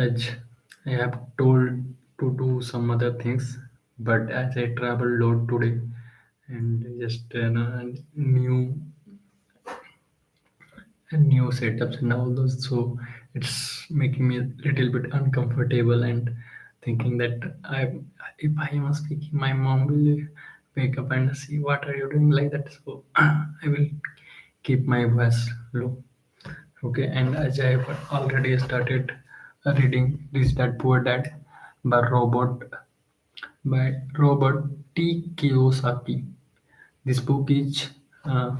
As I have told to do some other things, but as I travel lot today and just new setups and all those, so it's making me a little bit uncomfortable and thinking that if I am speaking, my mom will wake up and see what are you doing like that. So I will keep my voice low. Okay, and as I have already started reading Rich Dad Poor Dad by Robert T. Kiyosaki. This book is uh,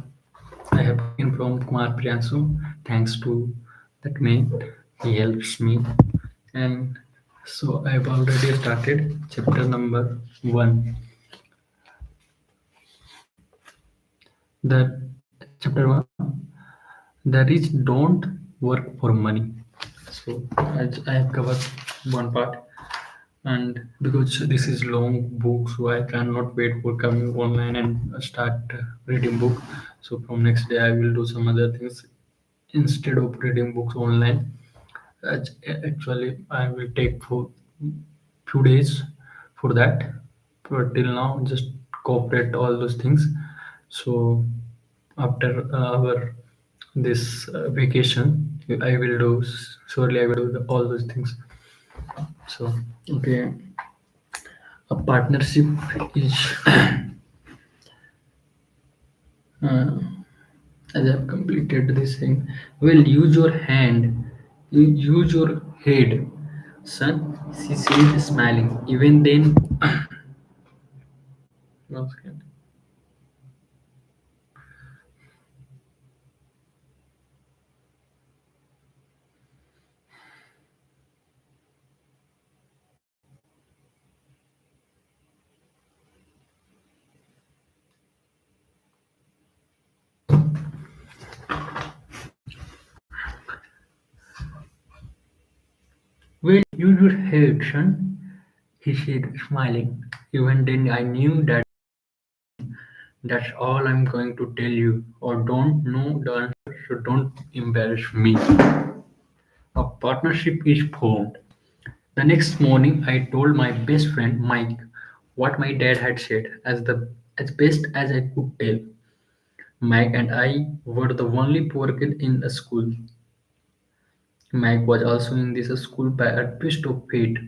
I have taken from Kumar Priyansu. Thanks to that man, he helps me, and so I have already started chapter number one. The chapter one, the rich don't work for money. So as I have covered one part, and because this is long book, so I cannot wait for coming online and start reading book. So from next day I will do some other things instead of reading books online. Actually I will take for few days for that, but till now just cooperate all those things. So after our this vacation I will do, surely I will do all those things. So okay, a partnership is uh, as I've completed this thing. Well, use your hand, you use your head, son, she said smiling. Even then one second. Well, use your head, son, he said, smiling. Even then, I knew that that's all I'm going to tell you, or don't know the answer, so don't embarrass me. A partnership is formed. The next morning, I told my best friend Mike what my dad had said, as best as I could tell. Mike and I were the only poor kid in the school. Mike was also in this school by a twist of fate.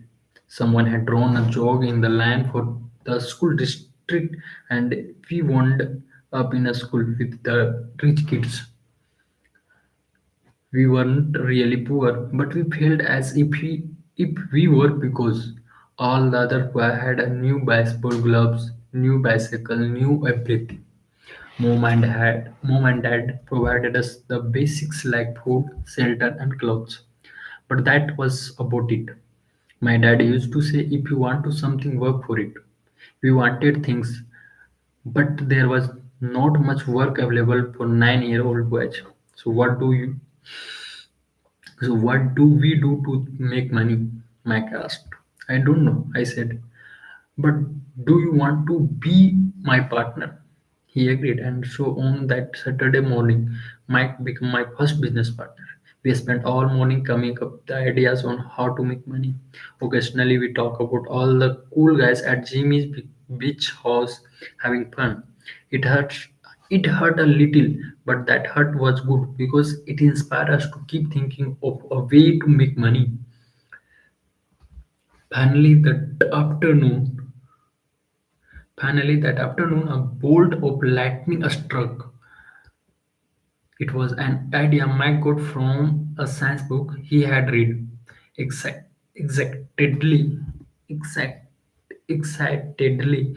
Someone had drawn a jog in the land for the school district, and we wound up in a school with the rich kids. We weren't really poor, but we felt as if we were, because all the other poor had a new baseball gloves, new bicycle, new everything. Mom and dad provided us the basics like food, shelter, and clothes. But that was about it. My dad used to say, if you want to something, work for it. We wanted things, but there was not much work available for 9-year-old boys. So what do we do to make money? Mike asked. I don't know, I said. But do you want to be my partner? He agreed, and so on that Saturday morning, Mike became my first business partner. We spent all morning coming up with the ideas on how to make money. Occasionally, we talk about all the cool guys at Jimmy's beach house having fun. It hurts. It hurt a little, but that hurt was good because it inspired us to keep thinking of a way to make money. Finally, that afternoon, a bolt of lightning struck. It was an idea Mike got from a science book he had read. Exactly, exact, excitedly.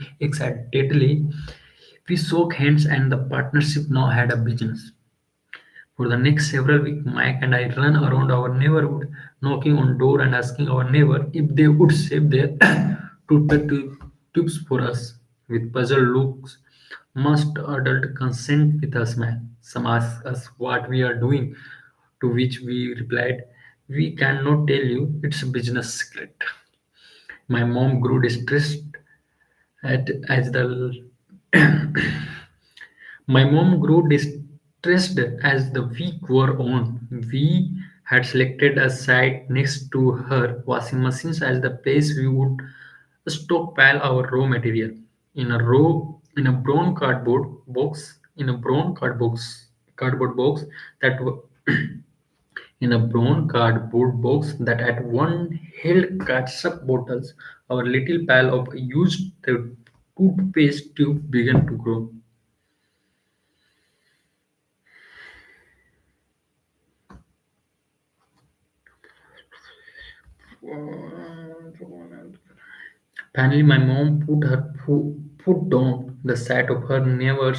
We shook hands, and the partnership now had a business. For the next several weeks, Mike and I ran around our neighborhood, knocking on door and asking our neighbor if they would save their tubes for us. With puzzled looks, must adult consent with us, man? Some asked us what we are doing, to which we replied, "We cannot tell you, it's a business secret." My mom grew distressed as the My mom grew distressed as the week wore on. We had selected a site next to her washing machines as the place we would stockpile our raw material. In a brown cardboard box that w- in a brown cardboard box that at one held ketchup bottles, our little pile of used toothpaste tube began to grow. Finally, my mom put her foot down the side of her neighbor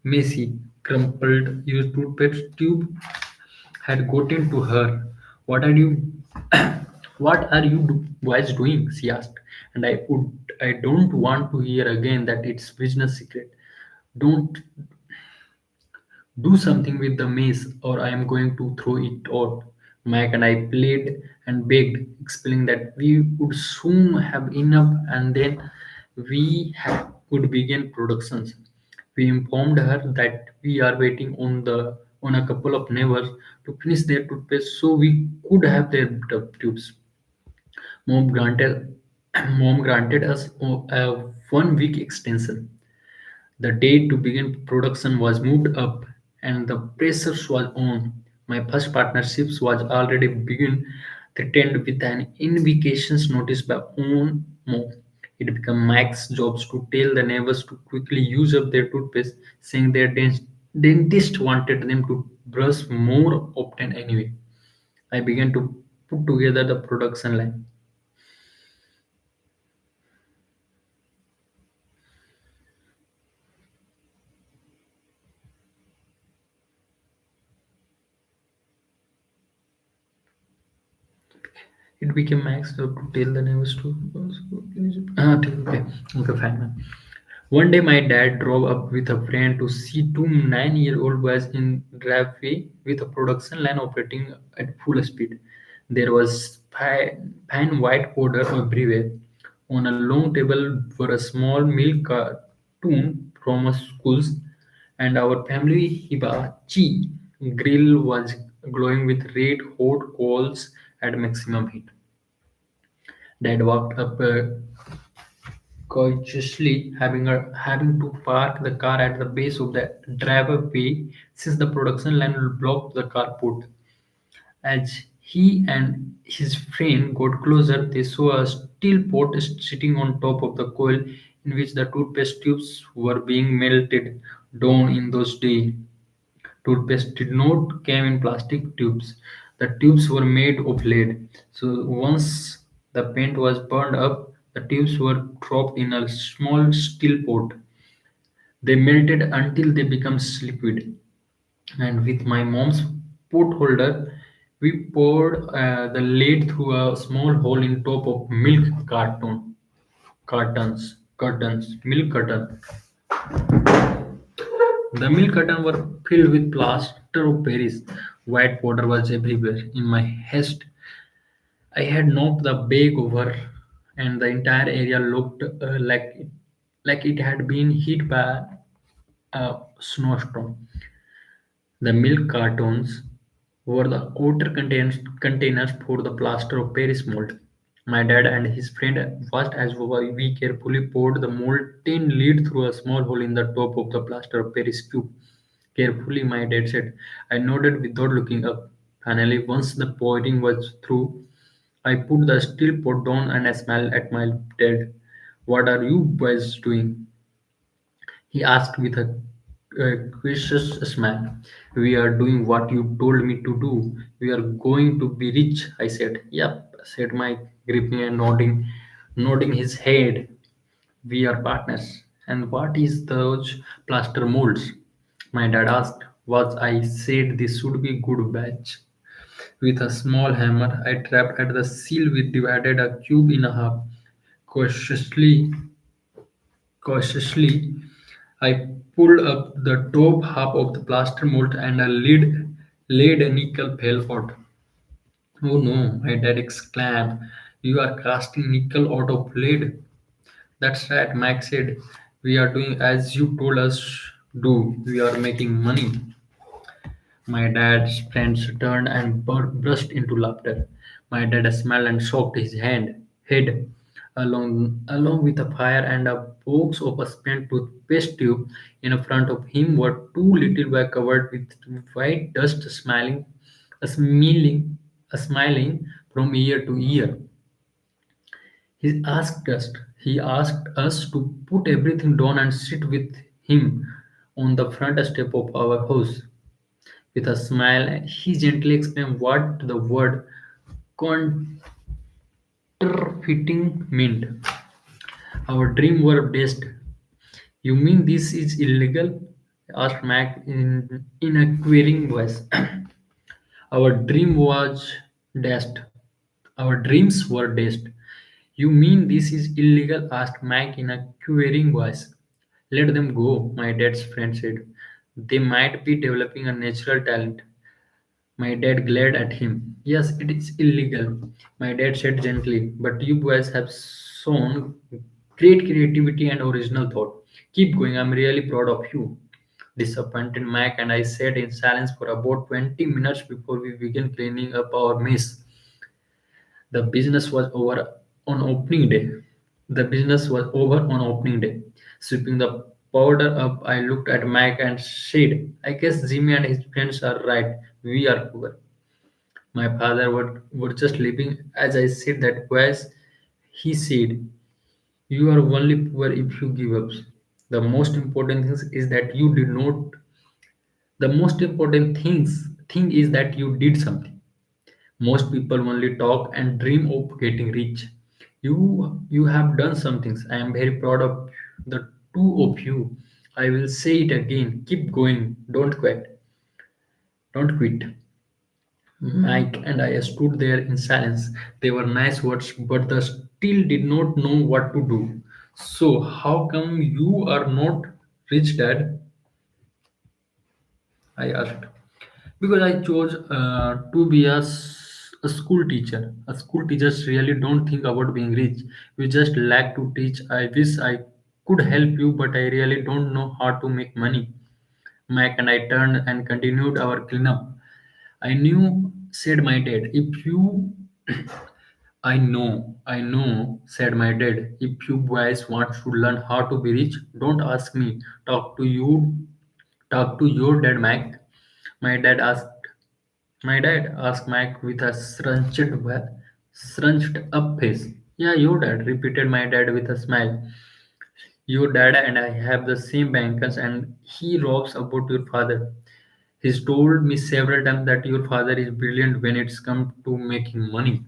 messy, crumpled used toothpaste tube had gotten to her. What are you what are you guys doing? She asked. And I don't want to hear again that it's business secret. Don't do something with the mace or I am going to throw it out. Mike and I played and begged, explaining that we would soon have enough and then could begin productions. We informed her that we are waiting on a couple of neighbors to finish their toothpaste so we could have their tubes. Mom granted Mom granted us a 1 week extension. The date to begin production was moved up, and the pressure was on. My first partnership was already begun, threatened with an invocations notice by own mom. It became Mike's job to tell the neighbors to quickly use up their toothpaste, saying their dentist wanted them to brush more often anyway. I began to put together the production line. It became Max job to tell the neighbors to. Okay, okay, fine. Man. One day, my dad drove up with a friend to see two 9-year-old boys in driveway with a production line operating at full speed. There was fine white powder everywhere. On a long table were a small milk cartoon from a schools, and our family hibachi grill was glowing with red hot coals at maximum heat. Dad walked up cautiously, having to park the car at the base of the driveway since the production line blocked the carport. As he and his friend got closer, they saw a steel pot sitting on top of the coil in which the toothpaste tubes were being melted down in those days. Toothpaste did not come in plastic tubes. The tubes were made of lead. So once the paint was burned up, the tubes were dropped in a small steel pot. They melted until they became liquid. And with my mom's pot holder, we poured the lead through a small hole in top of milk carton. The milk carton were filled with plaster of Paris. White powder was everywhere. In my haste, I had knocked the bag over, and the entire area looked like it had been hit by a snowstorm. The milk cartons were the containers for the plaster of Paris mold. My dad and his friend watched as we carefully poured the molten lead through a small hole in the top of the plaster of Paris tube. Carefully, my dad said. I nodded without looking up. Finally, once the pouring was through, I put the steel pot down and I smiled at my dad. What are you boys doing? He asked with a gracious smile. We are doing what you told me to do. We are going to be rich, I said. Yep, said Mike, gripping and nodding his head. We are partners. And what is those plaster molds? My dad asked. Was I said this should be good batch. With a small hammer, I tapped at the seal which divided a cube in half. Cautiously, cautiously, I pulled up the top half of the plaster mold and a lead nickel fell out. Oh no, my dad exclaimed. You are casting nickel out of lead. That's right, Max said. We are doing as you told us do. We are making money. My dad's friends turned and burst into laughter. My dad smiled and shook his head along with a fire and a box of a spent toothpaste tube in front of him were two little bags covered with white dust smiling, smiling from ear to ear. He asked us, he asked us to put everything down and sit with him on the front step of our house. With a smile, he gently explained what the word counterfeiting meant. Our dream were dashed. You mean this is illegal? Asked Mac in a querying voice. Our dream was dashed. Our dreams were dashed. You mean this is illegal? Asked Mac in a querying voice. Let them go, my dad's friend said. They might be developing a natural talent. My dad glared at him. Yes, it is illegal, my dad said gently, but you boys have shown great creativity and original thought. Keep going, I'm really proud of you. Disappointed Mac and I sat in silence for about 20 minutes before we began cleaning up our mess. The business was over on opening day. The business was over on opening day. Sweeping the powder up, I looked at Mac and said, I guess Jimmy and his friends are right. We are poor. My father were just leaving as I said that voice. He said, you are only poor if you give up. The most important thing is that you did not the most important thing is that you did something. Most people only talk and dream of getting rich. You have done some things. I am very proud of the two of you. I will say it again. Keep going. Don't quit. Mike and I stood there in silence. They were nice words, but the still did not know what to do. So, how come you are not rich, Dad? I asked. Because I chose to be a school teacher. A school teachers really don't think about being rich. We just like to teach. I wish I could help you, but I really don't know how to make money. Mike and I turned and continued our cleanup. I knew, said my dad, if you I know, said my dad. If you boys want to learn how to be rich, don't ask me. Talk to your dad, Mike. My dad asked my dad asked Mike with a scrunched up face. Yeah, your dad, repeated my dad with a smile. Your dad and I have the same bankers and he robs about your father. He's told me several times that your father is brilliant when it's come to making money.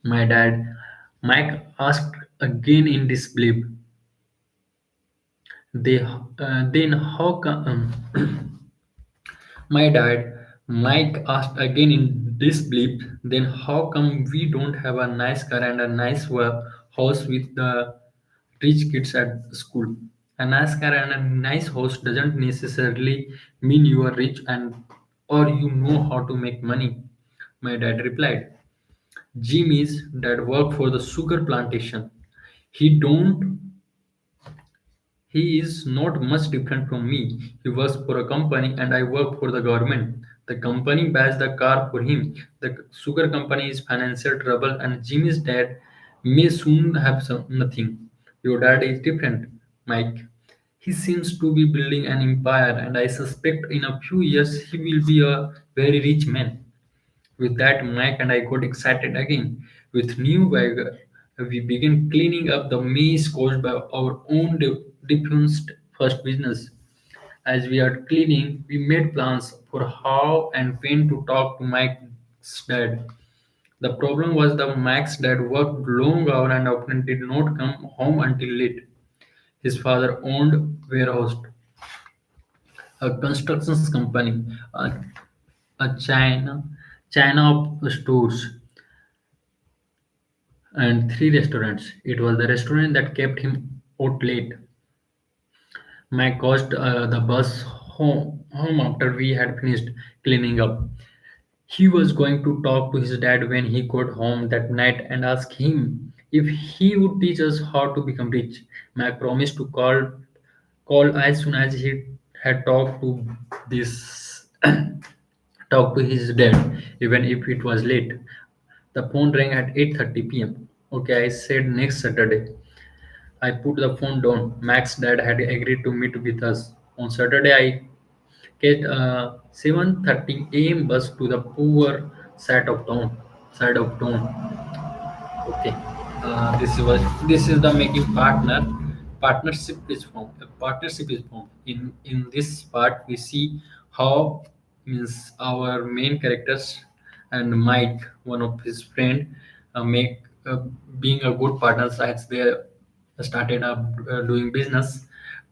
My dad, Mike asked again in disbelief. Then how come? My dad, Mike asked again in disbelief, then how come we don't have a nice car and a nice house with the rich kids at school? A nice car and a nice house doesn't necessarily mean you are rich and or you know how to make money. My dad replied. Jimmy's dad worked for the sugar plantation. He don't He is not much different from me. He works for a company and I work for the government. The company buys the car for him. The sugar company is financial trouble and Jimmy's dad may soon have nothing. Your dad is different, Mike. He seems to be building an empire and I suspect in a few years he will be a very rich man. With that, Mike and I got excited again. With new vigor, we began cleaning up the mess caused by our own diffused first business. As we are cleaning, we made plans for how and when to talk to Mike's dad. The problem was that Mike's dad worked long hours and often did not come home until late. His father owned warehouse, a construction company, a China of stores, and three restaurants. It was the restaurant that kept him out late. Mike caused the bus home after we had finished cleaning up. He was going to talk to his dad when he got home that night and ask him if he would teach us how to become rich. Mike promised to call as soon as he had talked to this. talk to his dad, even if it was late. The phone rang at 8:30 p.m. Okay, I said next Saturday. I put the phone down. Mac's dad had agreed to meet with us. On Saturday, I get a 7:30 a.m. bus to the poor side of town. Okay, this is the making partnership is formed. A partnership is formed. In this part, we see how means our main characters and Mike, one of his friend, make being a good partners as they started up doing business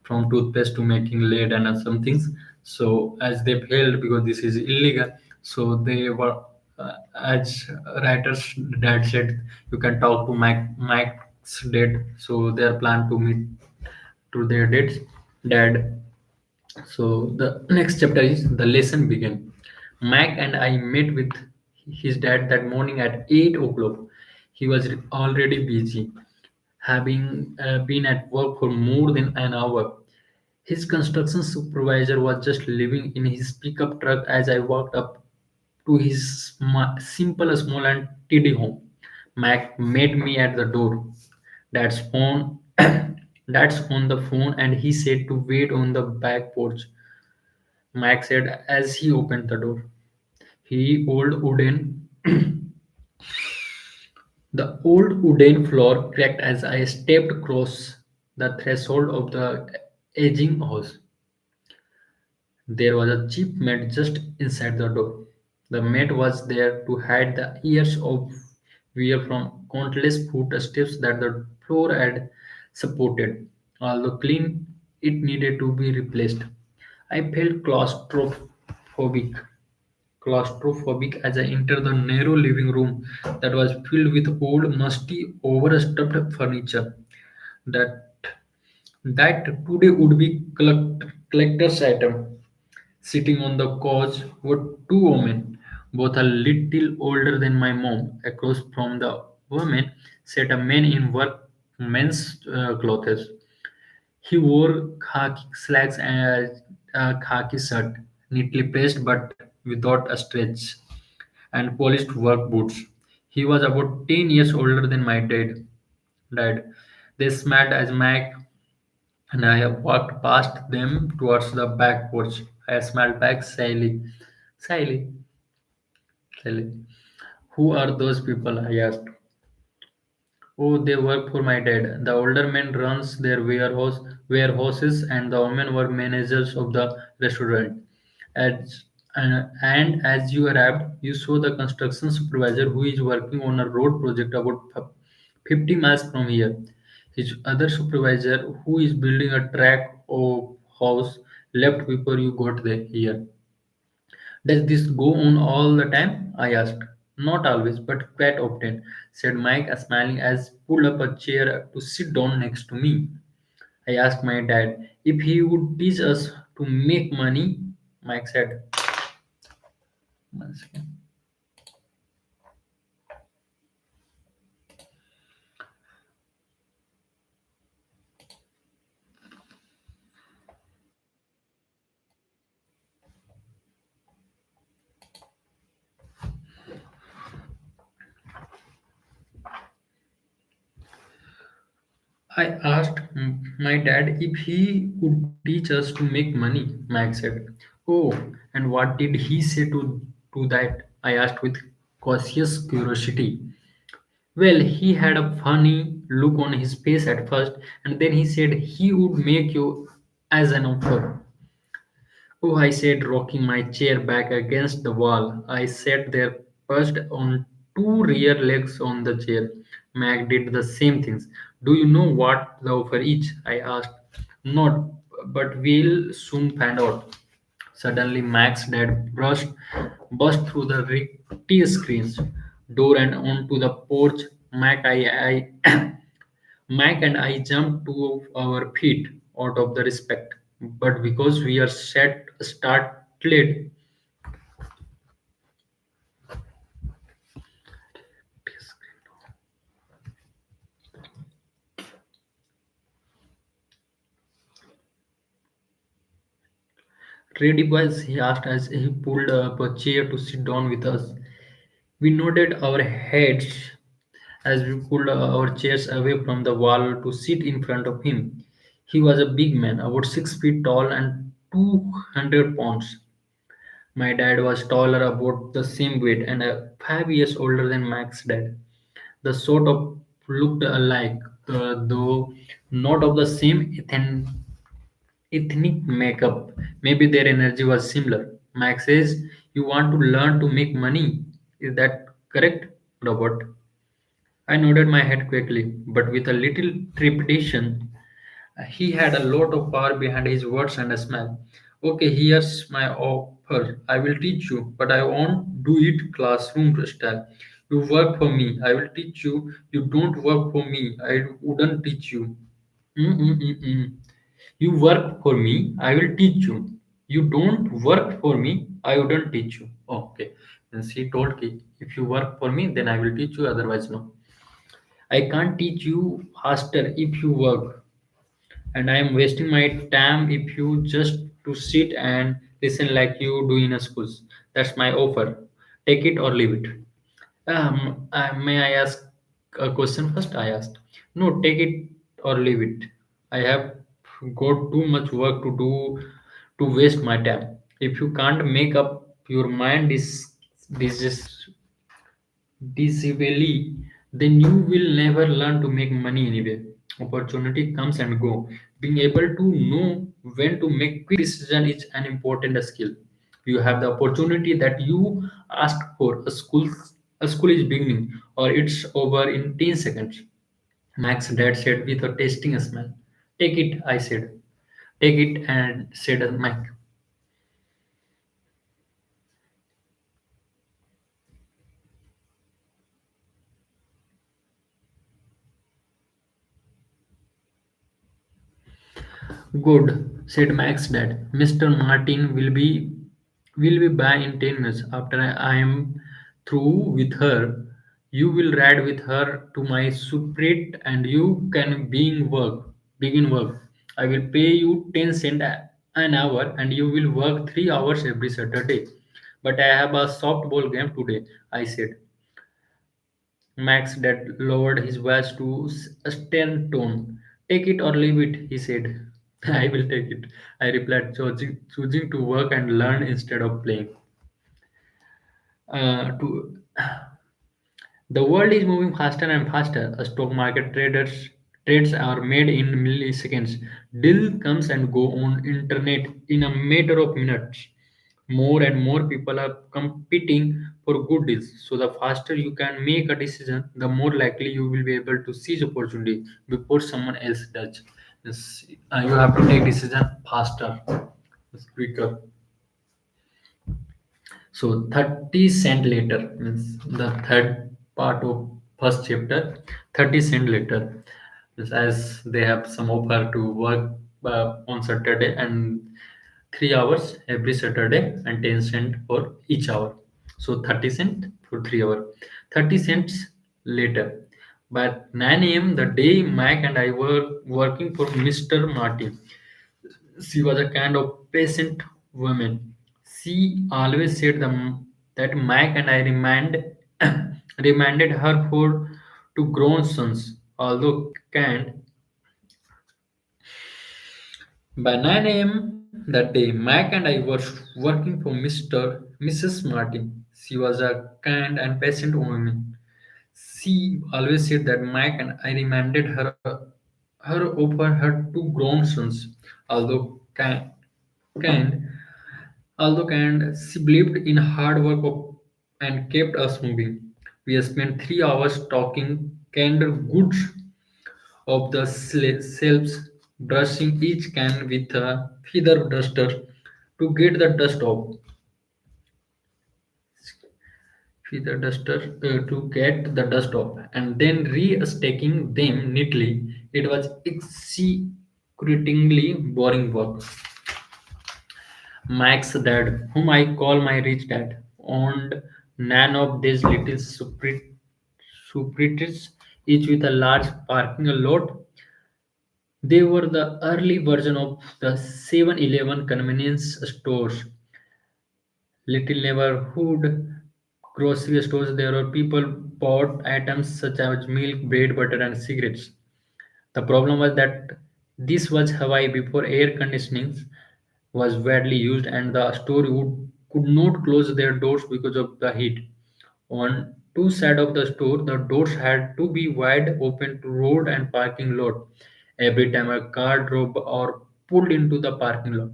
from toothpaste to making lead and some things. So as they failed because this is illegal, so they were as writers dad said, you can talk to Mike's dad. So they are planned to meet to their dads dad. So the next chapter is the lesson began. Mac and I met with his dad that morning at 8 o'clock. He was already busy, having been at work for more than an hour. His construction supervisor was just leaving in his pickup truck as I walked up to his simple, small, and tidy home. Mac met me at the door. That's on. That's on the phone, and he said to wait on the back porch. Mac said as he opened the door. He old wooden. The old wooden floor cracked as I stepped across the threshold of the aging house. There was a cheap mat just inside the door. The mat was there to hide the years of wear from countless footsteps that the floor had supported. Although clean, it needed to be replaced. I felt claustrophobic as I entered the narrow living room that was filled with old, musty, overstuffed furniture that that today would be collector's item. Sitting on the couch were two women, both a little older than my mom. Across from the woman sat a man in workman's clothes. He wore khaki slacks and a khaki shirt, neatly pressed but without a stretch, and polished work boots. He was about 10 years older than my dad. They smiled as Mac and I walked past them towards the back porch. I smiled back shyly, shyly. Who are those people? I asked. Oh, they work for my dad. The older man runs their warehouses, and the women were managers of the restaurant. And as you arrived, you saw the construction supervisor who is working on a road project about 50 miles from here. His other supervisor who is building a track of house left before you got there here. Does this go on all the time? I asked. Not always, but quite often, said Mike, smiling as pulled up a chair to sit down next to me. I asked my dad if he would teach us to make money. Mike said, "One second." I asked my dad if he would teach us to make money. Mike said, "Oh, and what did he say to that?" I asked with cautious curiosity. Well, he had a funny look on his face at first, and then he said he would make you as an offer. Oh, I said, rocking my chair back against the wall. I sat there perched on two rear legs on the chair. Mac did the same things. Do you know what the offer is? I asked. Not, but we'll soon find out. Suddenly, Mac's dad burst through the rickety screens door and onto the porch. Mac and I jumped to our feet out of the respect, but because we are startled. Ready, boys? He asked as he pulled up a chair to sit down with us. We nodded our heads as we pulled our chairs away from the wall to sit in front of him. He was a big man, about 6 feet tall and 200 pounds. My dad was taller, about the same weight, and 5 years older than Mac's dad. The sort of looked alike, though not of the same ethnic makeup. Maybe their energy was similar. Max says, "You want to learn to make money. Is that correct, Robert?" I nodded my head quickly, but with a little trepidation. He had a lot of power behind his words and a smile. "Okay, here's my offer. I will teach you, but I won't do it classroom style. You work for me. I will teach you. You don't work for me. I wouldn't teach you." Mm-mm-mm-mm. "You work for me, I will teach you. You don't work for me, I wouldn't teach you." Okay. And she told Ki, "If you work for me, then I will teach you, otherwise, no. I can't teach you faster if you work, and I am wasting my time if you just to sit and listen like you do in a schools. That's my offer. Take it or leave it." May I ask a question first? I asked. "No, take it or leave it. I have got too much work to do to waste my time. If you can't make up your mind this decisively, then you will never learn to make money anyway. Opportunity comes and go. Being able to know when to make quick decision is an important skill. You have the opportunity that you asked for. A school is beginning, or it's over in 10 seconds." Max dad said with a tasting smile. "Take it," I said. "Take it," and said Mike. "Good," said Mac's dad. "Mr. Martin will be by in 10 minutes. After I am through with her, you will ride with her to my superette and you can begin work. I will pay you 10 cents an hour and you will work 3 hours every Saturday. But I have a softball game today," I said. Max dad lowered his voice to a stern tone. "Take it or leave it," he said. "I will take it," I replied, choosing to work and learn instead of playing. To The world is moving faster and faster. A stock market trades are made in milliseconds. Deal comes and go on internet in a matter of minutes. More and more people are competing for good deals. So the faster you can make a decision, the more likely you will be able to seize opportunity before someone else does. Yes, you have to take decision faster, quicker. So 30 cent later means the third part of first chapter. 30 cent later, means as they have some offer to work on Saturday and 3 hours every Saturday and 10 cent for each hour. So 30 cent for 3 hour. 30 cents later. By 9 a.m. the day Mike and I were working for Mr. Martin. She was a kind of patient woman. She always said that Mike and I reminded her for two grown sons, although kind. By 9 a.m. that day, Mike and I were working for Mrs. Martin. She was a kind and patient woman. She always said that Mike and I reminded her of her two grown sons, although kind. Although kind, she believed in hard work and kept us moving. We spent 3 hours talking canned goods of the shelves, brushing each can with a feather duster to get the dust off. Feather duster to get the dust off, and then re-stacking them neatly. It was excruciatingly boring work. Mike's dad, whom I call my rich dad, owned none of these little superettes, each with a large parking lot They were the early version of the 7-Eleven convenience stores, little neighborhood grocery stores. There were people bought items such as milk, bread, butter, and cigarettes. The problem was that this was Hawaii before air conditioning was widely used, and the could not close their doors because of the heat. On two sides of the store, the doors had to be wide open to road and parking lot. Every time a car drove or pulled into the parking lot,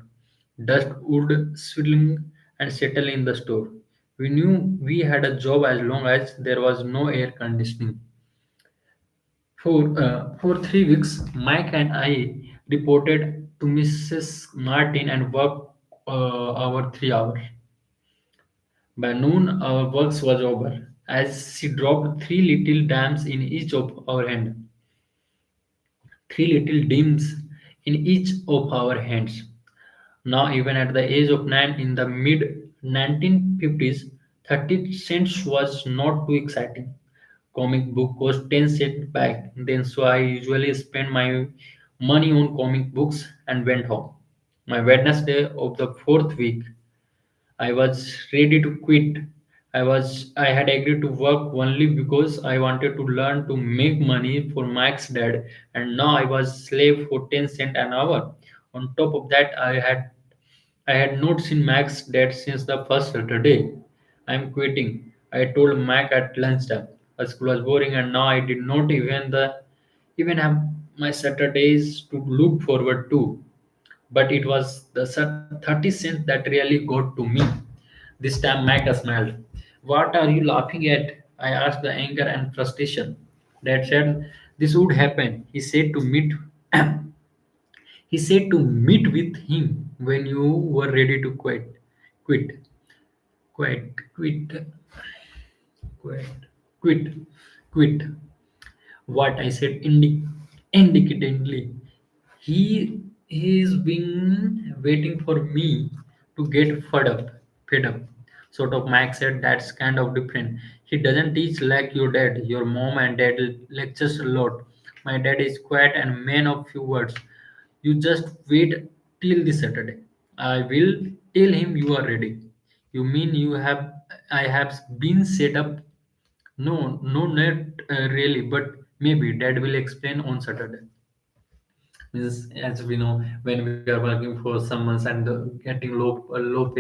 dust would swirl and settle in the store. We knew we had a job as long as there was no air conditioning. For 3 weeks, Mike and I reported to Mrs. Martin and worked our 3 hours. By noon, our work was over, as she dropped three little dimes in each of our hand. Three little dimes in each of our hands. Now, even at the age of 9 in the mid 1950s, 30 cents was not too exciting. Comic book cost 10 cents back then, so I usually spent my money on comic books and went home. My Wednesday of the fourth week, I was ready to quit. I had agreed to work only because I wanted to learn to make money for Mike's dad, and now I was slave for 10 cents an hour. On top of that, I had not seen Max dad since the first Saturday. I'm quitting. I told Mac at lunchtime. School was boring, and now I did not even have my Saturdays to look forward to. But it was the 30 cents that really got to me. This time Mac smiled. What are you laughing at? I asked the anger and frustration. Dad said this would happen. He said to meet with him when you were ready to quit, quit, quit, quit, quit, quit. What I said indicatively. He's been waiting for me to get fed up. Sort of Max said that's kind of different. He doesn't teach like your dad. Your mom and dad lectures a lot. My dad is quiet and man of few words. You just wait till this Saturday. I will tell him you are ready. You mean I have been set up? No, no, not really, but maybe Dad will explain on Saturday. Means, as we know, when we are working for some months and getting low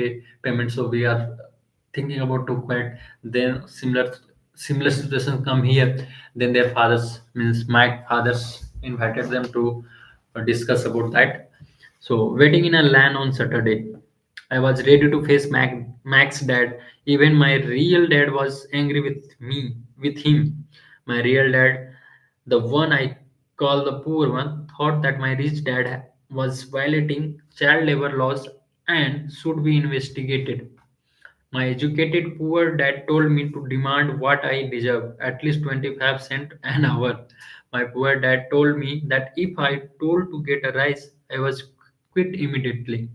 payment, so we are thinking about to quit. Then similar situations come here. Then their fathers, means my fathers, invited them to discuss about that. So waiting in a line on Saturday, I was ready to face Mac's dad. Even my real dad was angry with him. My real dad, the one I call the poor one, thought that my rich dad was violating child labor laws and should be investigated. My educated poor dad told me to demand what I deserve, at least 25 cents an hour. My poor dad told me that if I told to get a rise, I was quit immediately.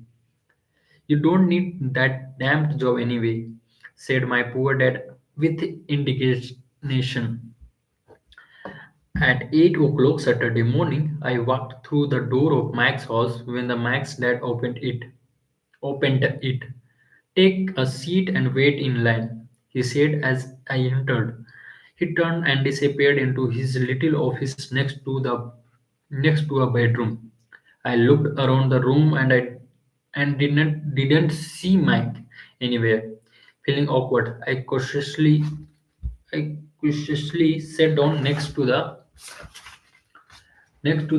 You don't need that damned job anyway, said my poor dad with indignation. At 8 o'clock Saturday morning, I walked through the door of Mac's house when the Mac's dad opened it. Take a seat and wait in line, he said as I entered. He turned and disappeared into his little office next to a bedroom. I looked around the room and didn't see Mike anywhere. Feeling awkward, I cautiously sat down next to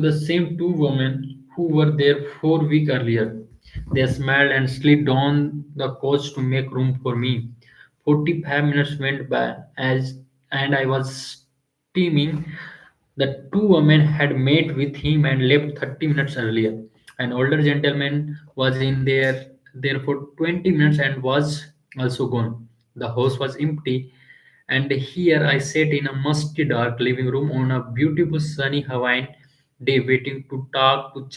the same two women who were there 4 weeks earlier. They smiled and slid down the couch to make room for me. 45 minutes went by and I was steaming. The two women had met with him and left 30 minutes earlier. An older gentleman was there for 20 minutes and was also gone. The house was empty, and here I sat in a musty dark living room on a beautiful sunny Hawaiian day waiting to talk to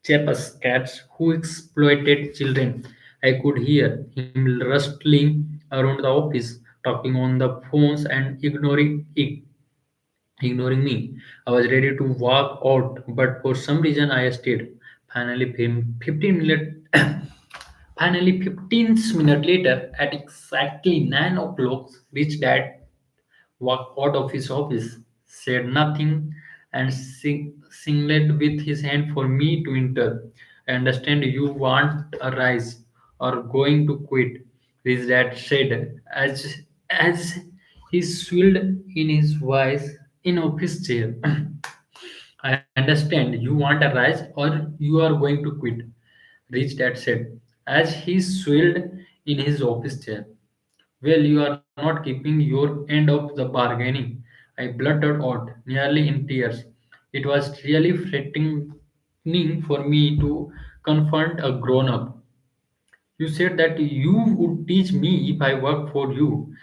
Chapas cats who exploited children. I could hear him rustling around the office, talking on the phones and ignoring it. ignoring me. I was ready to walk out, but for some reason I stayed. Finally, 15 minutes. Finally, 15 minutes later, at exactly 9 o'clock, rich dad walked out of his office, said nothing, and signaled with his hand for me to enter. I understand you want a rise or going to quit, his dad said as he swilled in his voice in office chair. I understand you want a rise or you are going to quit, Rich Dad said as he swilled in his office chair. Well, you are not keeping your end of the bargaining. I blurted out, nearly in tears. It was really frightening for me to confront a grown up. You said that you would teach me if I worked for you.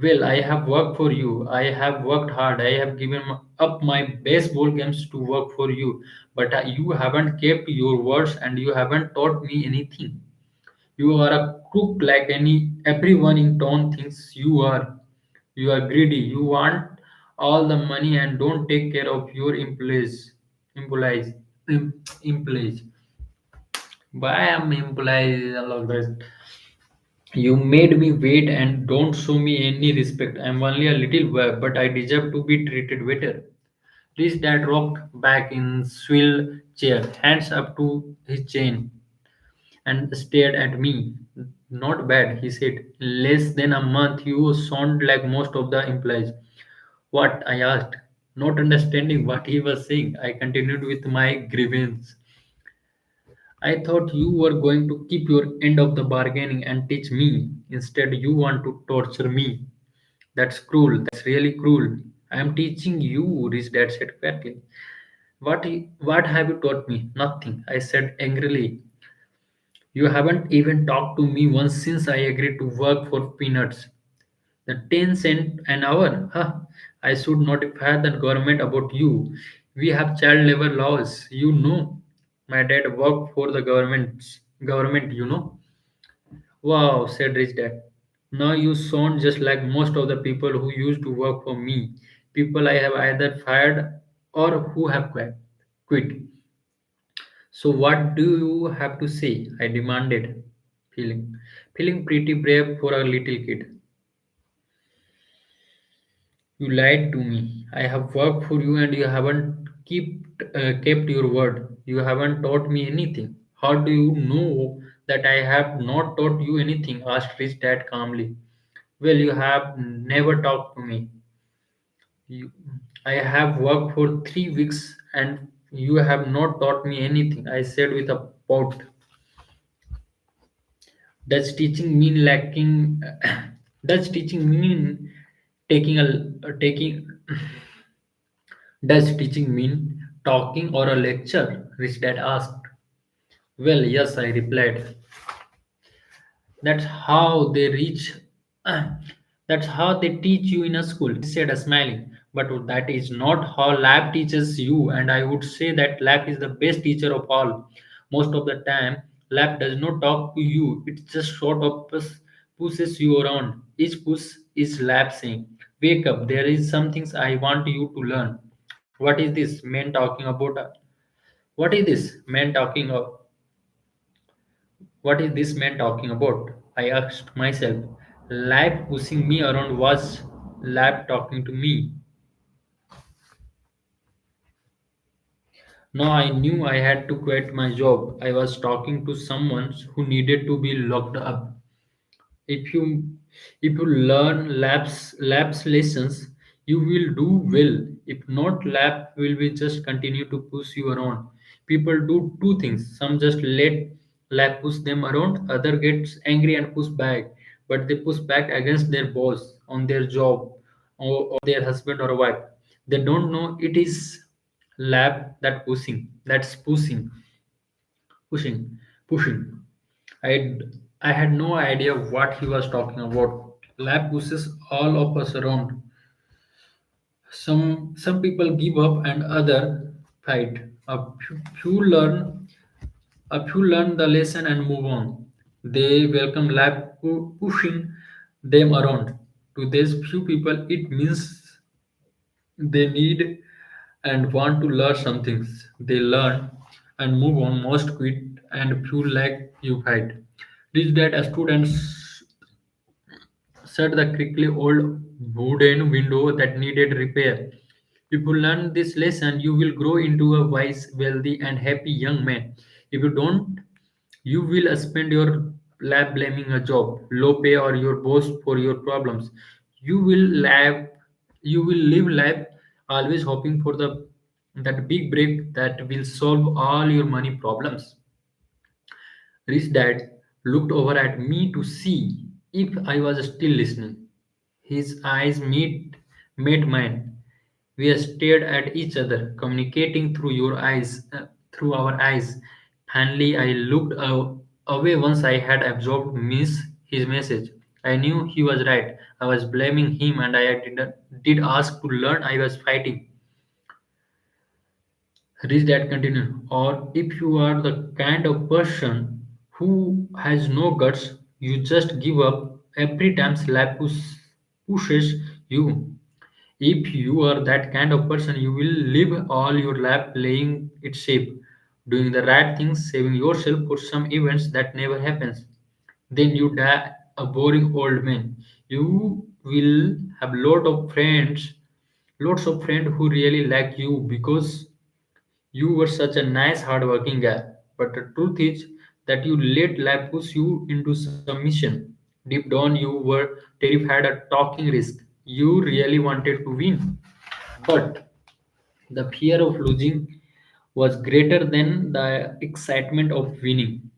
Well, I have worked for you. I have worked hard. I have given up my baseball games to work for you. But you haven't kept your words and you haven't taught me anything. You are a crook like any everyone in town thinks you are. You are greedy. You want all the money and don't take care of your employees. Employees. Employees. Why am employees like that? You made me wait and don't show me any respect. I'm only a little boy, but I deserve to be treated better. Rich dad rocked back in swivel chair, hands up to his chin, and stared at me. Not bad, he said. Less than a month, you sound like most of the employees. What? I asked. Not understanding what he was saying, I continued with my grievance. I thought you were going to keep your end of the bargaining and teach me. Instead, you want to torture me. That's cruel. That's really cruel. I am teaching you, Rich Dad said quietly. What have you taught me? Nothing, I said angrily. You haven't even talked to me once since I agreed to work for peanuts. The 10 cent an hour? Huh? I should notify the government about you. We have child labor laws, you know. My dad worked for the government, you know. Wow, said Rich Dad. Now you sound just like most of the people who used to work for me. People I have either fired or who have quit. So what do you have to say? I demanded, feeling pretty brave for a little kid. You lied to me. I have worked for you and you haven't kept your word. You haven't taught me anything. How do you know that I have not taught you anything? Asked Rich Dad calmly. Well, you have never talked to me. You, I have worked for 3 weeks and you have not taught me anything. I said with a pout. Does teaching mean lacking? Does teaching mean taking? Does teaching mean talking or a lecture? Rich Dad asked. Well, yes, I replied. That's how they reach. That's how they teach you in a school. He said, smiling. But that is not how lab teaches you, and I would say that lab is the best teacher of all. Most of the time, lab does not talk to you. It just sort of pushes you around. Each push is lab saying, "Wake up! There is some things I want you to learn." What is this man talking about? What is this man talking about? What is this man talking about? I asked myself. Life pushing me around was life talking to me. Now I knew I had to quit my job. I was talking to someone who needed to be locked up. If you if you learn labs lessons, you will do well. If not, lab will be just continue to push you around. People do two things. Some just let lab push them around. Other gets angry and push back. But they push back against their boss on their job or their husband or wife. They don't know it is lab that pushing. I I had no idea what he was talking about. Lab pushes all of us around. Some people give up and other fight. A few learn the lesson and move on. They welcome lab pushing them around. To these few people, it means They need and want to learn some things. They learn and move on most quit and feel like you fight. This that a student shut the crinkly old wooden window that needed repair. If you learn this lesson, you will grow into a wise, wealthy, and happy young man. If you don't, you will spend your life blaming a job, low pay, or your boss for your problems. You will live, you will live life always hoping for the that big break that will solve all your money problems. Rich Dad looked over at me to see if I was still listening. His eyes met mine. We stared at each other, communicating through our eyes. Finally, I looked away once I had absorbed his message. I knew he was right. I was blaming him, and did ask to learn. I was fighting. Rich Dad continued, or if you are the kind of person who has no guts, you just give up every time pushes you. If you are that kind of person, you will live all your life playing it safe, doing the right things, saving yourself for some events that never happens. Then you die a boring old man. You will have lots of friends who really like you because you were such a nice, hardworking guy. But the truth is that you let life push you into submission. Deep down, you were terrified at taking risk. You really wanted to win. But the fear of losing was greater than the excitement of winning.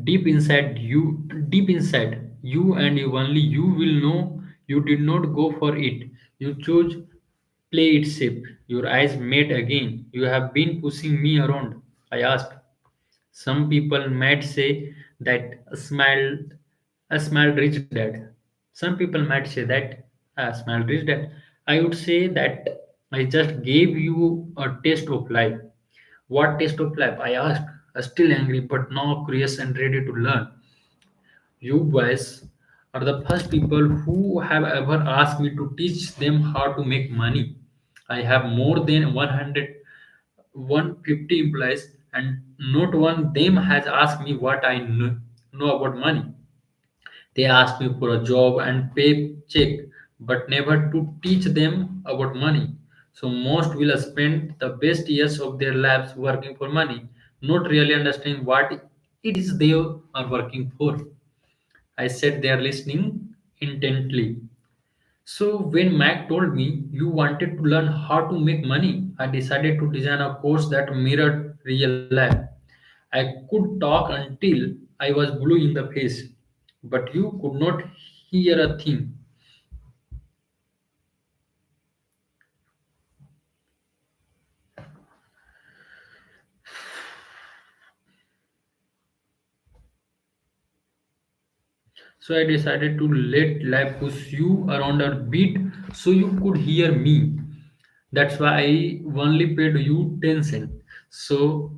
Deep inside you and you only you will know you did not go for it. You chose play it safe. Your eyes met again. You have been pushing me around. I asked. Some people might say that a smile rich dad. Some people might say that a smile rich dad. I would say that I just gave you a taste of life. What taste of life? I asked, still angry but now curious and ready to learn. You boys are the first people who have ever asked me to teach them how to make money. I have more than 150 employees, and not one of them has asked me what I know about money. They ask me for a job and paycheck, but never to teach them about money. So most will spend the best years of their lives working for money, not really understanding what it is they are working for. I sat there listening intently. So when Mac told me you wanted to learn how to make money, I decided to design a course that mirrored real life. I could talk until I was blue in the face, but you could not hear a thing. So I decided to let life push you around a bit so you could hear me. That's why I only paid you 10 cents. So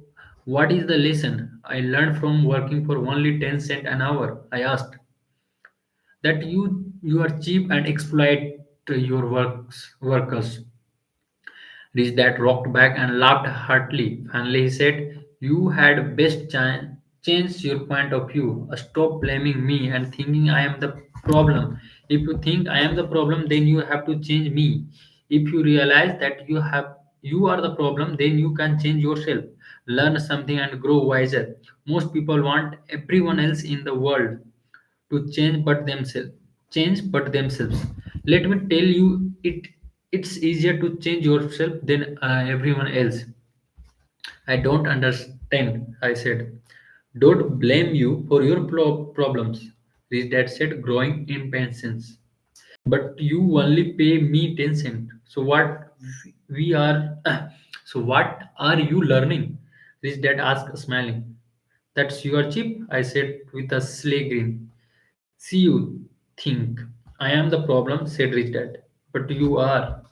what is the lesson I learned from working for only 10 cents an hour? I asked. That you are cheap and exploit your workers. Rich Dad rocked back and laughed heartily. Finally, he said, "You had best change your point of view. Stop blaming me and thinking I am the problem. If you think I am the problem, then you have to change me. If you realize that you are the problem, then you can change yourself. Learn something and grow wiser. Most people want everyone else in the world to change but themselves. Let me tell you, it's easier to change yourself than everyone else. I don't understand, I said. Don't blame you for your problems, his dad said, growing impatience. But you only pay me 10 cents. So what we are so what are you learning? His dad asked, smiling. That's your chip, I said with a sly grin. See, you think I am the problem, said Rich Dad. But you are.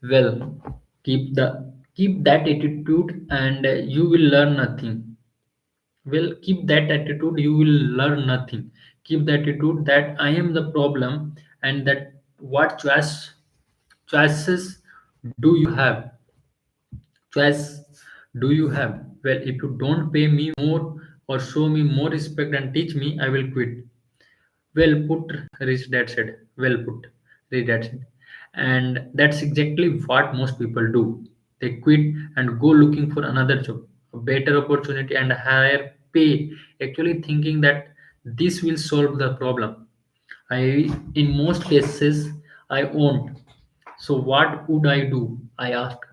Well, keep that attitude and you will learn nothing. Well, keep that attitude, you will learn nothing. Keep the attitude that I am the problem, and that what choices do you have? Choice do you have? Well, if you don't pay me more or show me more respect and teach me, I will quit. Well put, Rich Dad said. Well put, Rich Dad said. And that's exactly what most people do. They quit and go looking for another job, a better opportunity, and a higher pay, actually thinking that this will solve the problem. In most cases, I won't. So what would I do? I asked.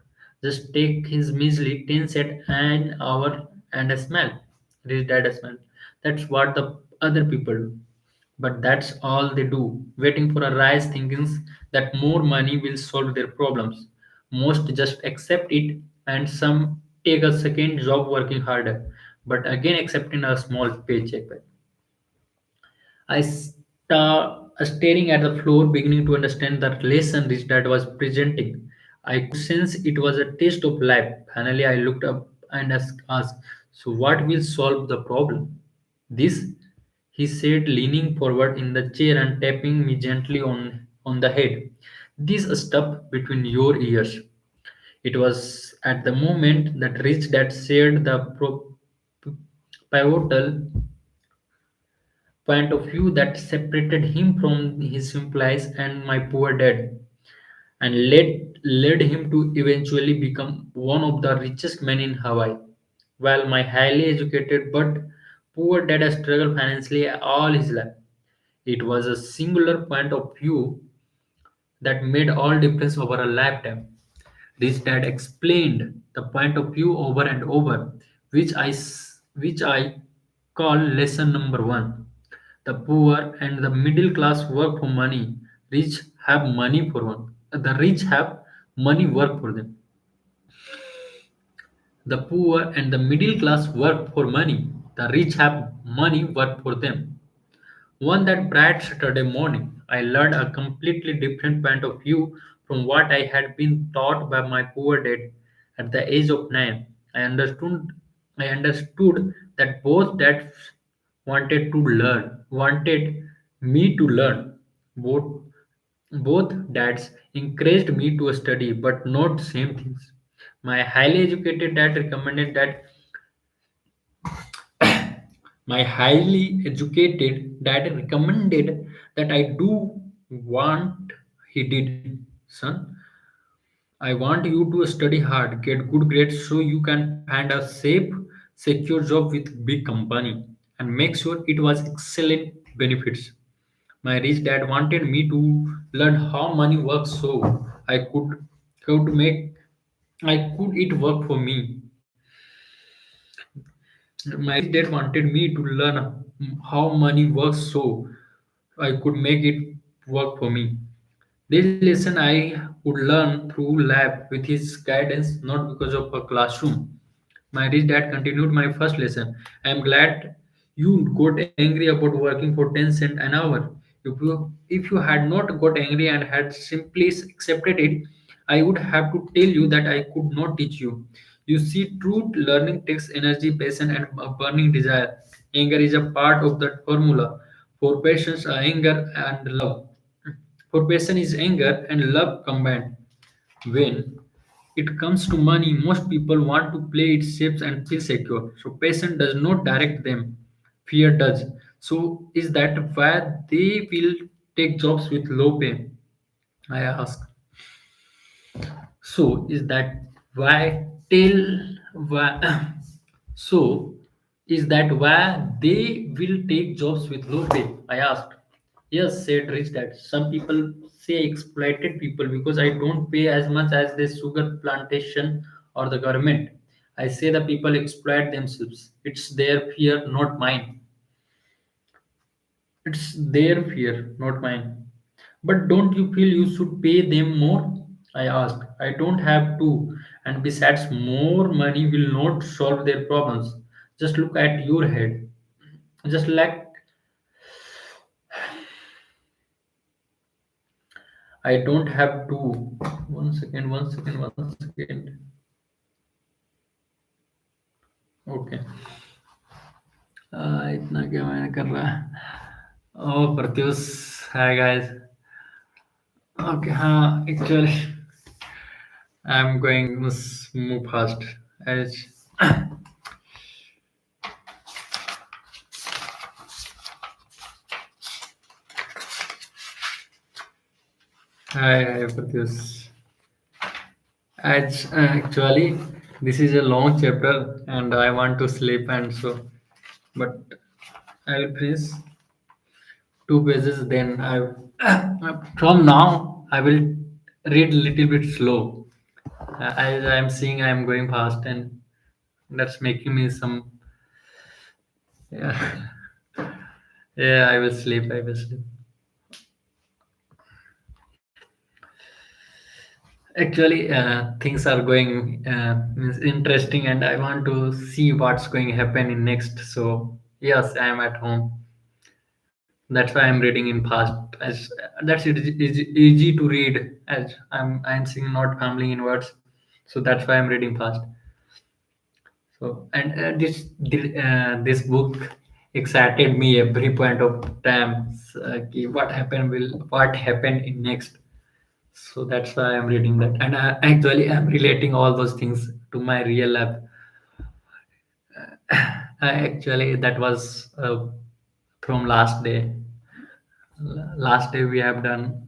Just take his measly 10 cent an hour and a smell. Rich Dad a smell. That's what the other people do. But that's all they do, waiting for a rise, thinking that more money will solve their problems. Most just accept it, and some take a second job working harder, but again accepting a small paycheck. Staring at the floor, beginning to understand the lesson Rich Dad was presenting. I could sense it was a taste of life. Finally, I looked up and asked, "So, what will solve the problem?" This, he said, leaning forward in the chair and tapping me gently on the head. This stuff between your ears. It was at the moment that Rich Dad shared the pivotal point of view that separated him from his employees and my poor dad, and led him to eventually become one of the richest men in Hawaii. While my highly educated but poor dad has struggled financially all his life. It was a singular point of view that made all difference over a lifetime. Rich Dad explained the point of view over and over, which I call lesson number one. The poor and the middle class work for money. Rich have money for one. The rich have money work for them. The poor and the middle class work for money. The rich have money work for them. One that bright Saturday morning, I learned a completely different point of view from what I had been taught by my poor dad at the age of 9. I understood that both dads wanted me to learn. Both both dads encouraged me to study, but not same things. My highly educated dad recommended that My highly educated dad recommended that I do what he did. Son, I want you to study hard, get good grades so you can find a safe, secure job with big company, and make sure it was excellent benefits. My rich dad wanted me to learn how money works so could make I could it work for me. My rich dad wanted me to learn how money works so I could make it work for me. This lesson I would learn through lab with his guidance, not because of a classroom. My rich dad continued my first lesson. I am glad you got angry about working for 10 cents an hour. If you had not got angry and had simply accepted it, I would have to tell you that I could not teach you. You see, true learning takes energy, patience, and a burning desire. Anger is a part of that formula. For patience, anger and love. For patience is anger and love combined. When it comes to money, most people want to play it safe and feel secure. So patience does not direct them. Fear does. So is that why they will take jobs with low pay? I ask. So is that why tell why so is that why they will take jobs with low pay? I asked. Yes, said Rich Dad. Some people say exploited people because I don't pay as much as the sugar plantation or the government. I say the people exploit themselves. It's their fear, not mine. It's their fear, not mine. But don't you feel you should pay them more? I asked. I don't have to. And besides, more money will not solve their problems. Just look at your head. Just like I don't have to. One second. Okay. इतना क्या मैंने कर रहा है ओ Pratyush hi guys okay हाँ actually I am going move fast as hi Pratyush as actually this is a long chapter and I want to sleep and so but I'll finish 2 pages then I from now I will read little bit slow as I am seeing I am going fast and that's making me some yeah yeah I will sleep actually things are going means interesting and I want to see what's going to happen in next so yes I am at home that's why I'm reading in fast as that's it is easy to read as I'm seeing not fumbling in words so that's why I'm reading fast so and this book excited me every point of time what happened in next so that's why I'm reading that and actually I'm relating all those things to my real life actually that was from last day last day we have done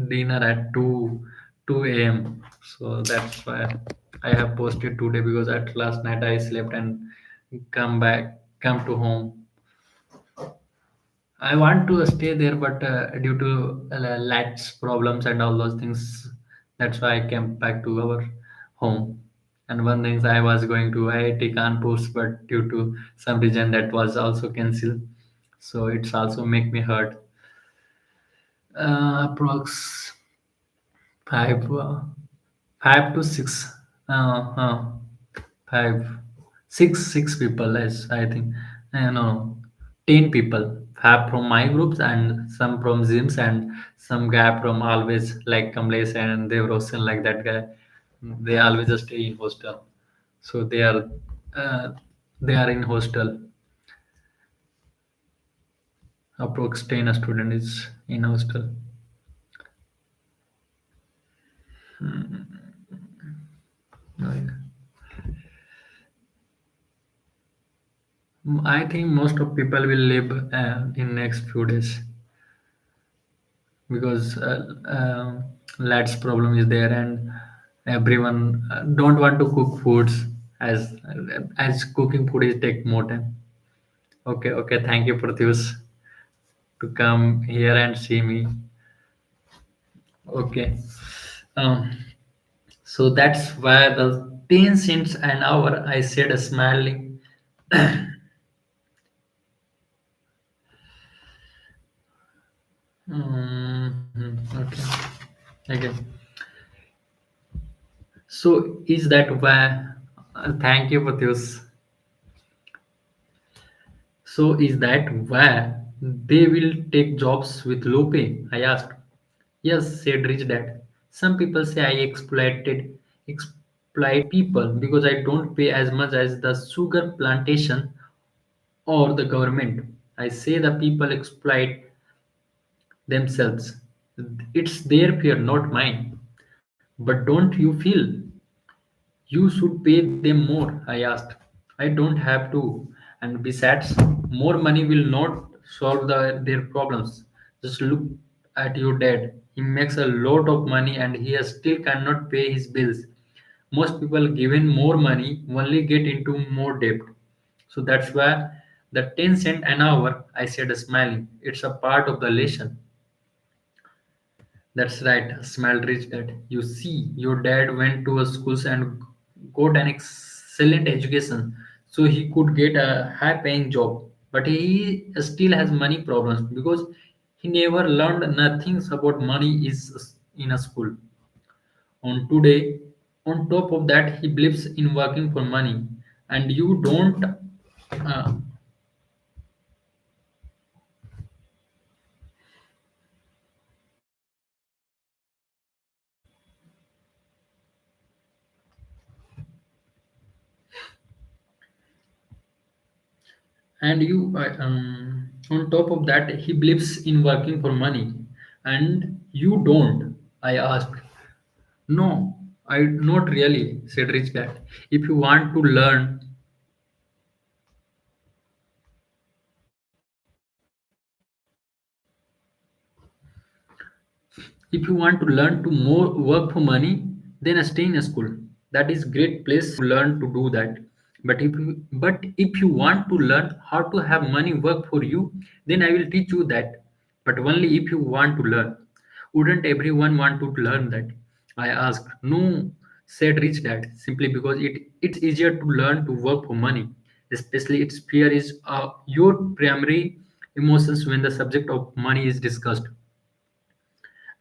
dinner at 2 a.m so that's why I have posted today because at last night I slept and come to home I want to stay there, but due to lights problems and all those things, that's why I came back to our home. And one thing I was going to IIT Kanpur, but due to some reason that was also cancelled. So it's also make me hurt. Approx 5 to 6. Uh, uh, five, six people, as I think. No, 10 people. Five from my groups and some from gyms and some guy from always like Kamlesh and Dev Roshan, like that guy. They always just stay in hostel. So uh, they are in hostel. Approx 10 student is in hostel. Oh, yeah. I think most of people will live in next few days because lads problem is there and everyone don't want to cook foods as cooking food is take more time. Okay, thank you Pratyush to come here and see me. Okay, um, so that's why the 10 cents an hour I said smiling. Okay. So is that why? Thank you, Pratyush. So is that why they will take jobs with low pay? I asked. Yes, said Rich Dad. Some people say I exploit people because I don't pay as much as the sugar plantation or the government. I say the people exploit themselves. It's their fear, not mine. But don't you feel you should pay them more? I asked. I don't have to. And besides, more money will not solve their problems. Just look at your dad. He makes a lot of money and he still cannot pay his bills. Most people given more money only get into more debt. So that's why the 10 cent an hour, I said smiling. It's a part of the lesson. That's right, smiled Rich Dad. You see, your dad went to a schools and got an excellent education, so he could get a high-paying job. But he still has money problems because he never learned nothing about money is in a school. On today, on top of that, he believes in working for money, and you don't. And on top of that, he believes in working for money, and you don't. I asked. No, I not really, said Rich Dad. If you want to learn, if you want to learn to more work for money, then stay in a school. That is great place to learn to do that. But if you want to learn how to have money work for you, then I will teach you that. But only if you want to learn. Wouldn't everyone want to learn that? I asked. No, said Rich Dad, simply because it's easier to learn to work for money. Especially its fear is your primary emotions when the subject of money is discussed.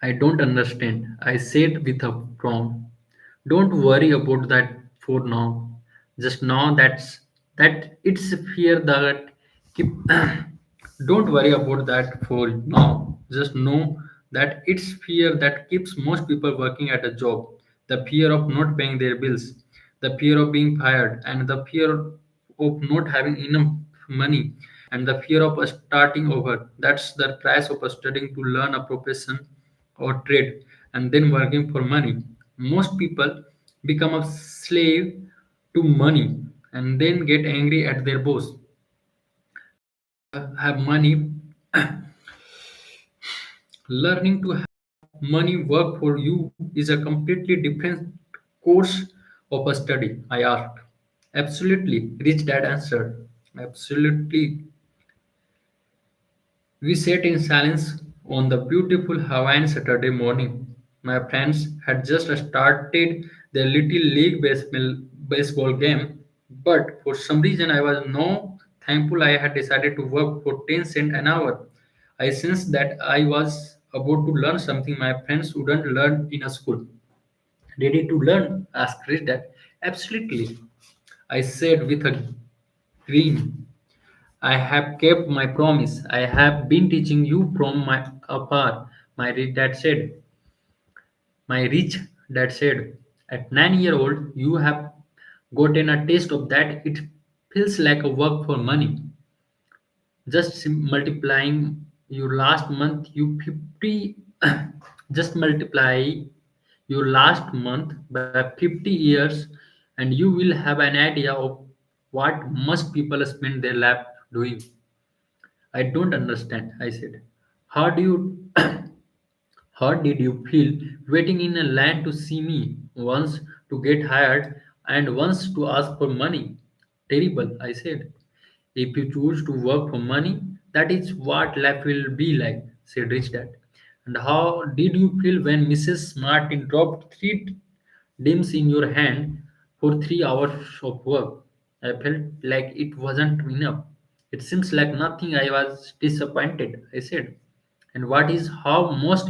I don't understand, I said with a frown. Don't worry about that for now. Just know that it's fear that keep don't worry about that for now. Just know that it's fear that keeps most people working at a job. The fear of not paying their bills, the fear of being fired, and the fear of not having enough money, and the fear of starting over. That's the price of studying to learn a profession or trade and then working for money. Most people become a slave to money and then get angry at their boss. Have money, learning to have money work for you is a completely different course of a study, I asked. Absolutely, Rich Dad answered. Absolutely. We sat in silence on the beautiful Hawaiian Saturday morning. My friends had just started their little league baseball game, but for some reason I was no thankful I had decided to work for 10 cents an hour. I sensed that I was about to learn something my friends wouldn't learn in a school. Ready to learn? Asked Rich Dad. Absolutely, I said with a grin. I have kept my promise. I have been teaching you from my afar. My rich dad said, at 9 year old, you have gotten a taste of that. It feels like a work for money. Just multiplying your last month, you 50, just multiply your last month by 50 years, and you will have an idea of what most people spend their life doing. I don't understand, I said. How do you how did you feel waiting in a line to see me, once to get hired and once to ask for money? Terrible, I said. If you choose to work for money, that is what life will be like, said Rich Dad. And how did you feel when Mrs. Martin dropped three dims in your hand for 3 hours of work? I felt like it wasn't enough. It seems like nothing. I was disappointed, I said. And what is how most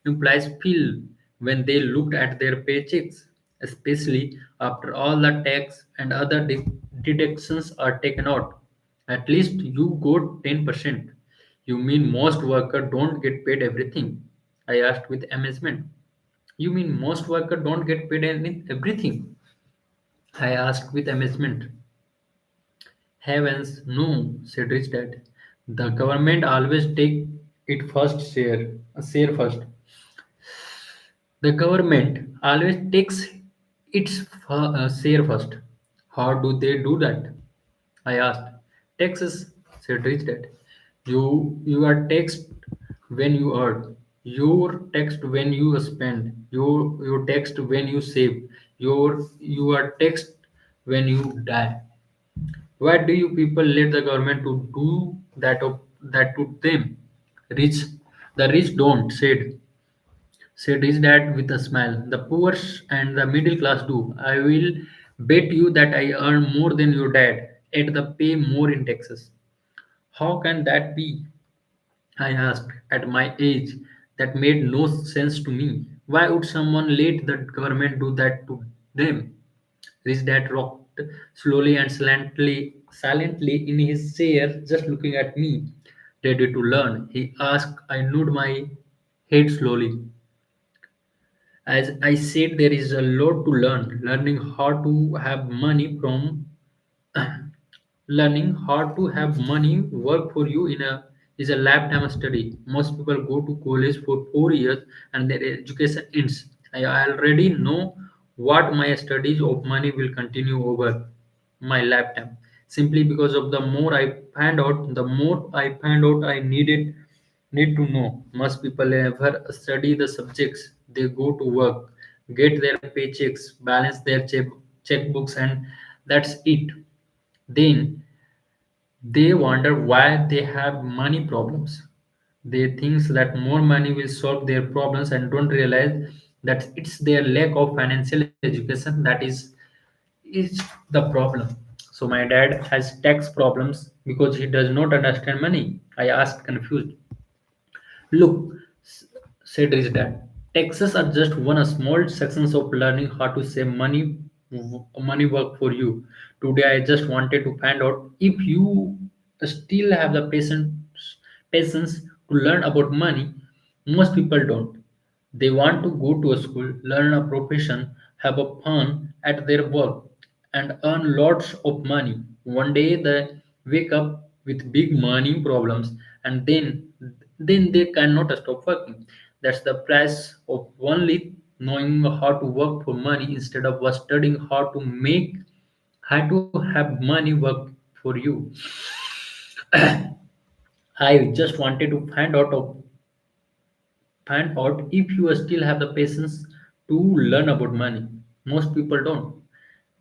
employees feel when they looked at their paychecks, especially after all the tax and other deductions are taken out. At least you got 10%. You mean most workers don't get paid everything? I asked with amazement. You mean most workers don't get paid everything? I asked with amazement. Heavens, no, said Rich Dad. The government always take it first share first. The government always takes its share first. How do they do that? I asked. Taxes, said Rich Dad. You are taxed when you earn. You're taxed when you spend. You're taxed when you save. You are taxed when you die. Why do you people let the government to do that to them? Rich, the rich don't, said his dad with a smile. The poor and the middle class do. I will bet you that I earn more than your dad, yet the pay more in Texas. How can that be? I asked. At my age, that made no sense to me. Why would someone let the government do that to them? Rich dad rocked slowly and silently in his chair, just looking at me, ready to learn. He asked. I nodded my head slowly. As I said, there is a lot to learn. Learning how to have money from Learning how to have money work for you in a is a lifetime study. Most people go to college for 4 years and their education ends. I already know what my studies of money will continue over my lifetime. Simply because of the more I find out, the more I find out I need to know. Most people never study the subjects. They go to work, get their paychecks, balance their checkbooks, and that's it. Then they wonder why they have money problems. They think that more money will solve their problems and don't realize that it's their lack of financial education that is the problem. So my dad has tax problems because he does not understand money. I asked confused. Look, said his dad, taxes are just one small sections of learning how to save money. Money work for you. Today, I just wanted to find out if you still have the patience to learn about money. Most people don't. They want to go to a school, learn a profession, have a fun at their work, and earn lots of money. One day they wake up with big money problems, and then they cannot stop working. That's the price of only knowing how to work for money instead of studying how to have money work for you. I just wanted to find out if you still have the patience to learn about money. Most people don't.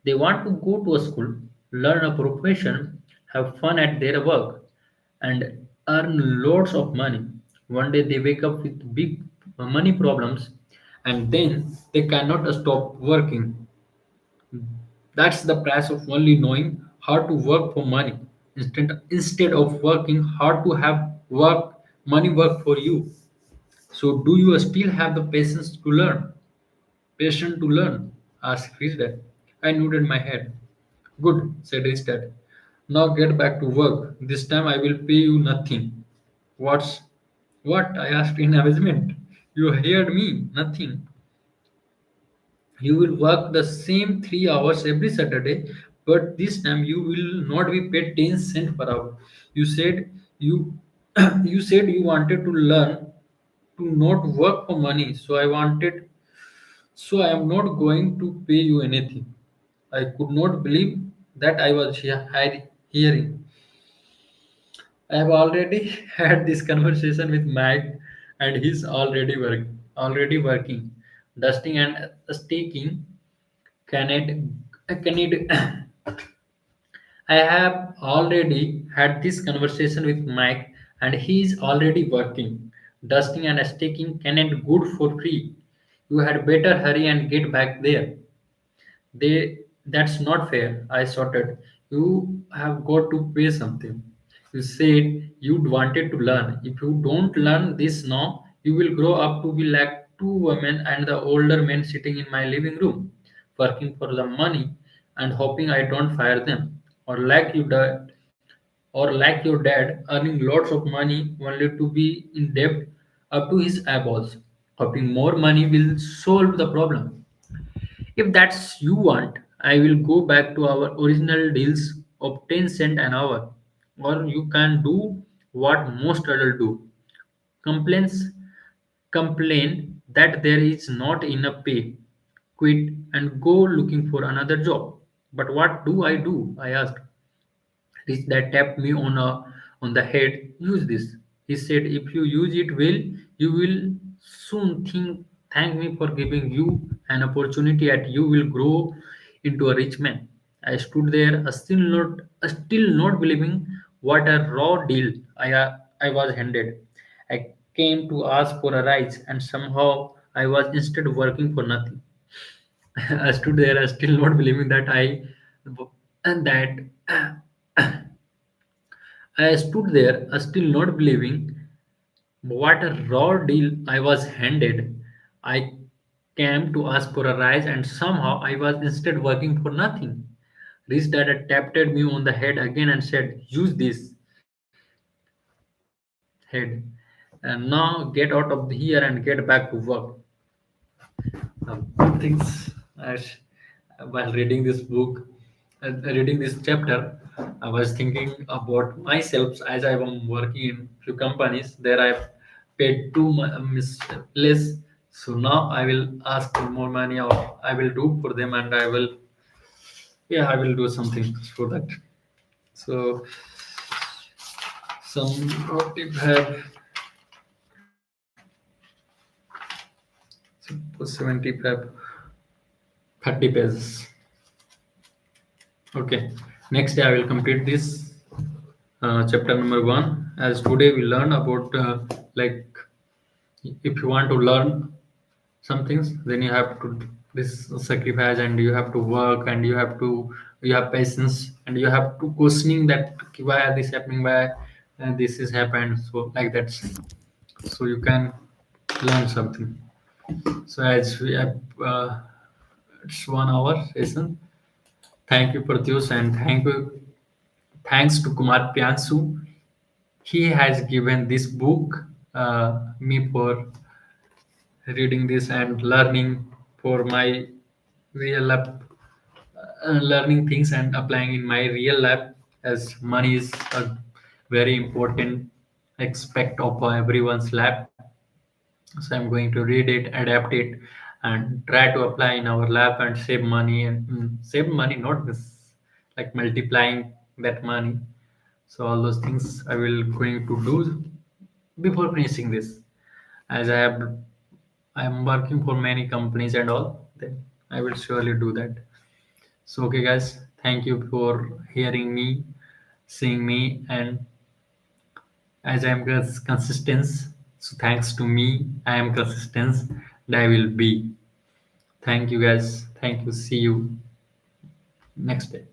They want to go to a school, learn a profession, have fun at their work, and earn lots of money. One day they wake up with big money problems, and then they cannot stop working. That's the price of only knowing how to work for money instead of working hard to have money work for you. So, do you still have the patience to learn? Patient to learn? Asked his dad. I nodded my head. Good, said his dad. Now get back to work. This time I will pay you nothing. What's what? I asked in amazement. You heard me? Nothing. You will work the same 3 hours every Saturday, but this time you will not be paid 10 cents per hour. You said you you said you wanted to learn to not work for money. So I am not going to pay you anything. I could not believe that I was hearing. I have already had this conversation with Mike, and he's already working, dusting and staking. Can it I have already had this conversation with Mike, and he is already working, dusting and staking cannot good for free. You had better hurry and get back there. That's not fair, I shouted. You have got to pay something. You said you wanted to learn. If you don't learn this now, you will grow up to be like two women and the older men sitting in my living room, working for the money and hoping I don't fire them. Or like your dad, earning lots of money only to be in debt up to his eyeballs, hoping more money will solve the problem. If that's you want, I will go back to our original deals of 10 cent an hour. Or you can do what most adults do. Complaints complain that there is not enough pay. Quit and go looking for another job. But what do? I asked. Rich dad tapped me on the head. Use this. He said, if you use it well, you will soon thank me for giving you an opportunity and you will grow into a rich man. I stood there, still not believing what a raw deal I was handed. I came to ask for a rise, and somehow I was instead working for nothing. I stood there, still not believing that and that I stood there, still not believing what a raw deal I was handed. I came to ask for a rise, and somehow I was instead working for nothing. Rich dad tapped me on the head again and said, use this head. And now get out of here and get back to work. Things as while reading this book, reading this chapter. I was thinking about myself as I am working in few companies. There I've paid less. So now I will ask for more money, or I will do for them, and I will, yeah, I will do something for that. So some tip have 75, 30 pages. Okay. Next day I will complete this chapter number one. As today we learn about like if you want to learn some things, then you have to this sacrifice, and you have to work, and you have patience, and you have to questioning that "Okay, why are this happening, why this is happened, so like that, so you can learn something. So as we have it's 1 hour session. Thank you, Pratyush, and thanks to Kumar Piansu. He has given this book me for reading this and learning for my real life, learning things and applying in my real life, as money is a very important aspect of everyone's life. So I'm going to read it, adapt it, and try to apply in our lab and save money, and save money, not this like multiplying that money. So all those things I will going to do before finishing this. As I am working for many companies and all, then I will surely do that. So okay guys, thank you for hearing me, seeing me, and as I am consistent, so thanks to me, I am consistent, and I will be. Thank you guys. Thank you. See you next day.